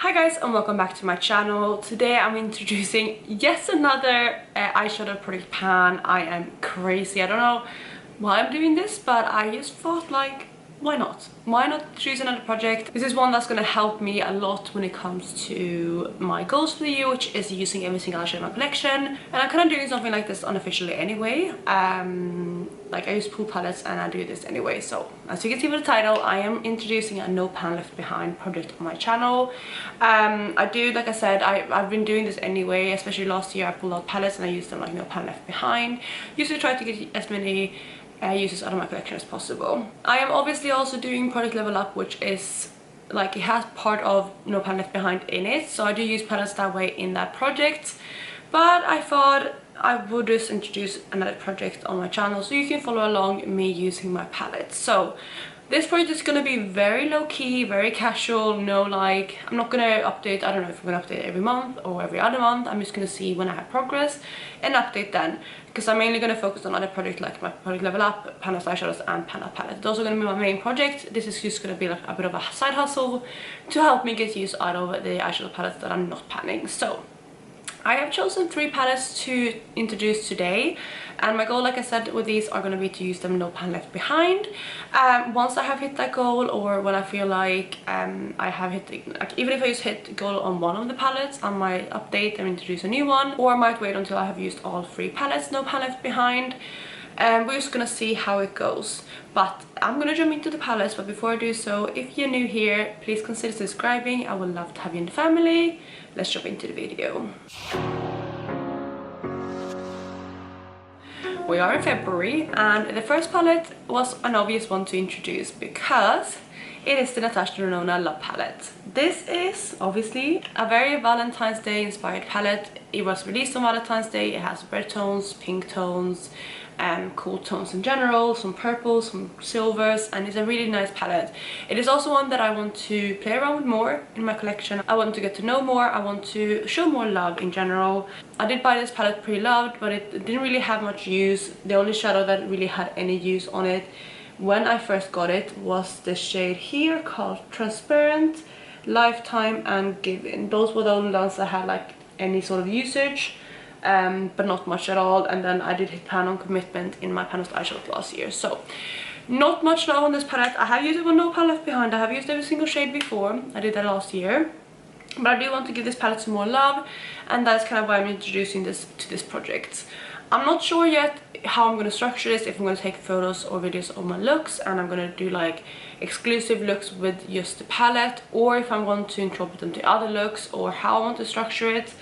Hi guys, and welcome back to my channel. Today I'm introducing yet another eyeshadow product pan. I am crazy. I don't know why I'm doing this, but I just thought, like, why not? Why not choose another project? This is one that's going to help me a lot when it comes to my goals for the year, which is using every single eyeshadow in my collection. And I'm kind of doing something like this unofficially anyway. Like, I use pool palettes and I do this anyway. So as you can see with the title, I am introducing a no pan left behind project on my channel. I do, like I said, I've been doing this anyway, especially last year. I pulled out palettes and I used them like no pan left behind. Usually try to get as many uses out of my collection as possible. I am obviously also doing product level up, which is like, it has part of no pan left behind in it, so I do use palettes that way in that project. But I thought I would just introduce another project on my channel so you can follow along me using my palettes. So this project is going to be very low-key, very casual, no, like, I'm not going to update, I don't know if I'm going to update every month or every other month. I'm just going to see when I have progress and update then, because I'm mainly going to focus on other projects like my product level up, pan eyeshadows and pan palette. Those are going to be my main project. This is just going to be like a bit of a side hustle to help me get use out of the eyeshadow palettes that I'm not panning. So I have chosen 3 palettes to introduce today, and my goal, like I said, with these are going to be to use them no pan left behind. Once I have hit that goal, or when I feel like I have hit like, even if I just hit goal on one of the palettes, I might update and introduce a new one, or I might wait until I have used all 3 palettes no pan left behind. We're just gonna see how it goes, but I'm gonna jump into the palettes. But before I do so, if you're new here, please consider subscribing. I would love to have you in the family. Let's jump into the video. We are in February, and the first palette was an obvious one to introduce because it is the Natasha Denona Love palette. This is obviously a very Valentine's Day inspired palette. It was released on Valentine's Day. It has red tones, pink tones, cool tones in general, some purples, some silvers, and it's a really nice palette. It is also one that I want to play around with more in my collection. I want to get to know more. I want to show more love in general. I did buy this palette pre-loved, but it didn't really have much use. The only shadow that really had any use on it when I first got it was the shade here called Transparent, Lifetime and Given. Those were the only ones that had like any sort of usage, but not much at all. And then I did hit pan on commitment in my pan eyeshadow last year, so not much love on this palette. I have used it with no pan left behind. I have used every single shade before. I did that last year, but I do want to give this palette some more love, and that's kind of why I'm introducing this to this project. I'm not sure yet how I'm going to structure this, if I'm going to take photos or videos of my looks and I'm going to do like exclusive looks with just the palette, or if I'm going to incorporate them to other looks, or how I want to structure it.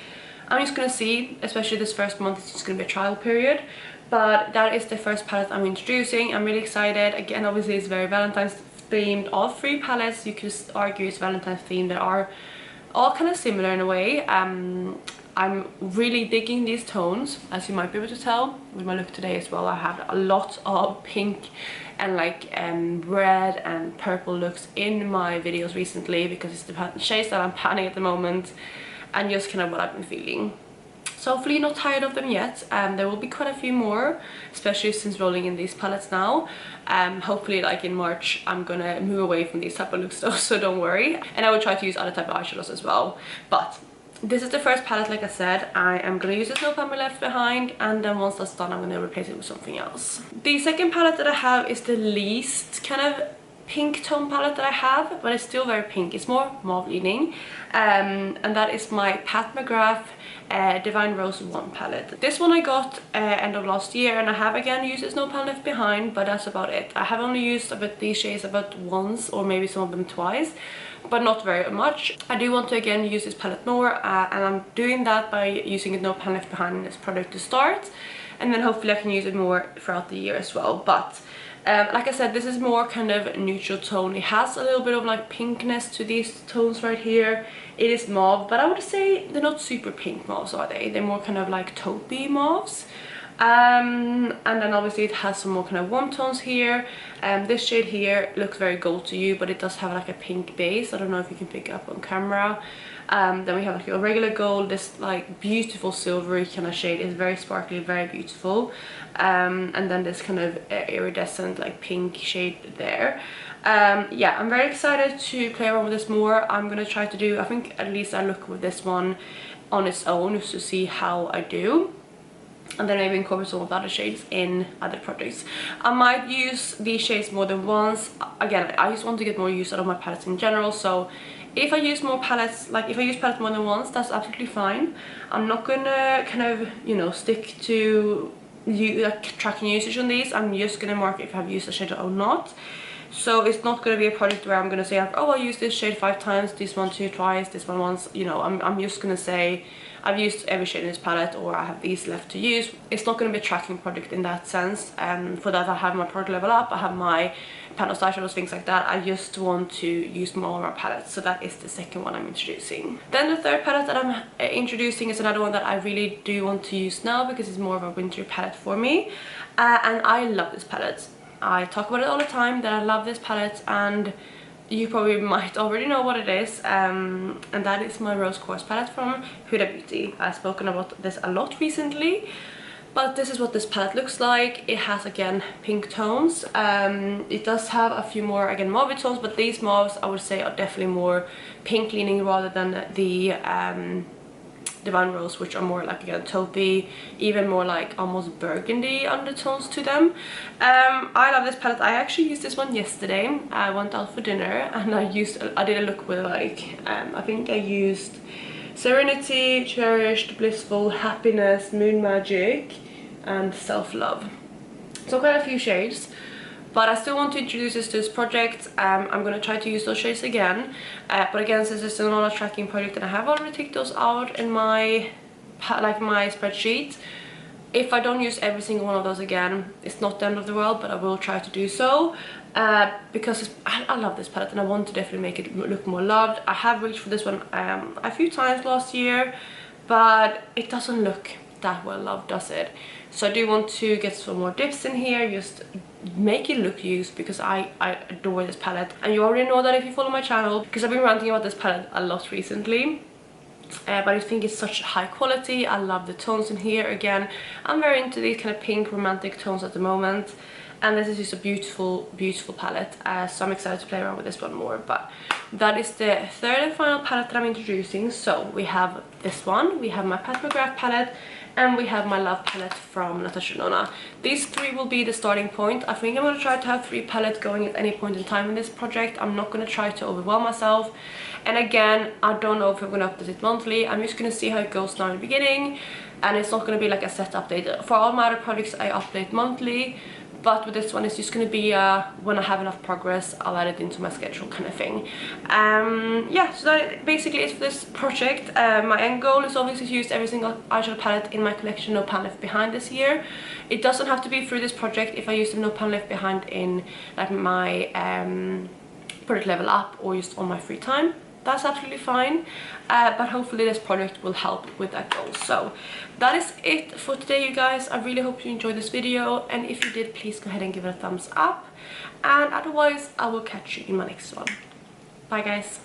I'm just going to see, especially this first month. It's just going to be a trial period, but that is the first palette I'm introducing. I'm really excited. Again, obviously it's very Valentine's themed. All 3 palettes you could argue is Valentine's themed. They are all kind of similar in a way. I'm really digging these tones, as you might be able to tell with my look today as well. I have a lot of pink and like red and purple looks in my videos recently, because it's the shades that I'm panning at the moment and just kind of what I've been feeling. So hopefully you're not tired of them yet. There will be quite a few more, especially since rolling in these palettes now. Hopefully like in March I'm gonna move away from these type of looks though, so don't worry. And I will try to use other type of eyeshadows as well. But this is the first palette, like I said. I am going to use this no pan left behind, and then once that's done I'm going to replace it with something else. The second palette that I have is the least kind of pink tone palette that I have, but it's still very pink. It's more mauve leaning, and that is my Pat McGrath Divine Rose 1 palette. This one I got end of last year, and I have again used this no pan left behind, but that's about it. I have only used about these shades about once, or maybe some of them twice, but not very much. I do want to again use this palette more, and I'm doing that by using it no pan left behind in this product to start, and then hopefully I can use it more throughout the year as well. But like I said, this is more kind of neutral tone. It has a little bit of like pinkness to these tones right here. It is mauve, but I would say they're not super pink mauves, are they? They're more kind of like taupey mauves. And then obviously it has some more kind of warm tones here. This shade here looks very gold to you, but it does have like a pink base. I don't know if you can pick it up on camera. Then we have like a regular gold. This like beautiful silvery kind of shade is very sparkly, very beautiful. And then this kind of iridescent like pink shade there. Yeah, I'm very excited to play around with this more. I'm gonna try to do, I think at least I look with this one on its own just to see how I do, and then maybe incorporate some of the other shades in other projects. I might use these shades more than once. Again, I just want to get more use out of my palettes in general, so if I use more palettes, like if I use palettes more than once, that's absolutely fine. I'm not gonna kind of, you know, stick to tracking usage on these. I'm just gonna mark if I've used a shade or not. So it's not going to be a project where I'm going to say like, oh, I used this shade 5 times, this one 2 twice, this one once. You know, I'm just going to say I've used every shade in this palette, or I have these left to use. It's not going to be a tracking project in that sense. And for that I have my product level up, I have my panel eyeshadows, things like that. I just want to use more of my palettes, so that is the second one I'm introducing. Then the third palette that I'm introducing is another one that I really do want to use now because it's more of a winter palette for me, and I love this palette. I talk about it all the time that I love this palette, and you probably might already know what it is, and that is my Rose Quartz palette from Huda Beauty. I've spoken about this a lot recently, but this is what this palette looks like. It has, again, pink tones. It does have a few more, again, mauve tones, but these mauves I would say are definitely more pink leaning rather than the Divine Rose, which are more like, again, taupey, even more like almost burgundy undertones to them. I love this palette. I actually used this one yesterday. I went out for dinner and I did a look with like I think I used Serenity, Cherished, Blissful, Happiness, Moon Magic and Self-Love. So quite a few shades. But I still want to introduce this to this project. I'm going to try to use those shades again. But again, since it's still not a tracking project and I have already ticked those out in my spreadsheet, if I don't use every single one of those again, it's not the end of the world, but I will try to do so. Because I love this palette and I want to definitely make it look more loved. I have reached for this one a few times last year, but it doesn't look that well loved, does it? So I do want to get some more dips in here, just make it look used, because I adore this palette. And you already know that if you follow my channel, because I've been ranting about this palette a lot recently. But I think it's such high quality. I love the tones in here. Again, I'm very into these kind of pink romantic tones at the moment, and this is just a beautiful, beautiful palette. So I'm excited to play around with this one more. But that is the third and final palette that I'm introducing. So we have this one, we have my Pat McGrath palette, and we have my Love palette from Natasha Denona. These three will be the starting point. I think I'm going to try to have 3 palettes going at any point in time in this project. I'm not going to try to overwhelm myself. And again, I don't know if I'm going to update it monthly. I'm just going to see how it goes now in the beginning. And it's not going to be like a set update. For all my other projects, I update monthly. But with this one, it's just going to be when I have enough progress, I'll add it into my schedule kind of thing. Yeah, so that basically is for this project. My end goal is obviously to use every single eyeshadow palette in my collection No Pan Left Behind this year. It doesn't have to be through this project. If I use the No Pan Left Behind in like my product level up or just on my free time, that's absolutely fine. But hopefully this project will help with that goal. So that is it for today, you guys. I really hope you enjoyed this video, and if you did, please go ahead and give it a thumbs up, and otherwise I will catch you in my next one. Bye guys.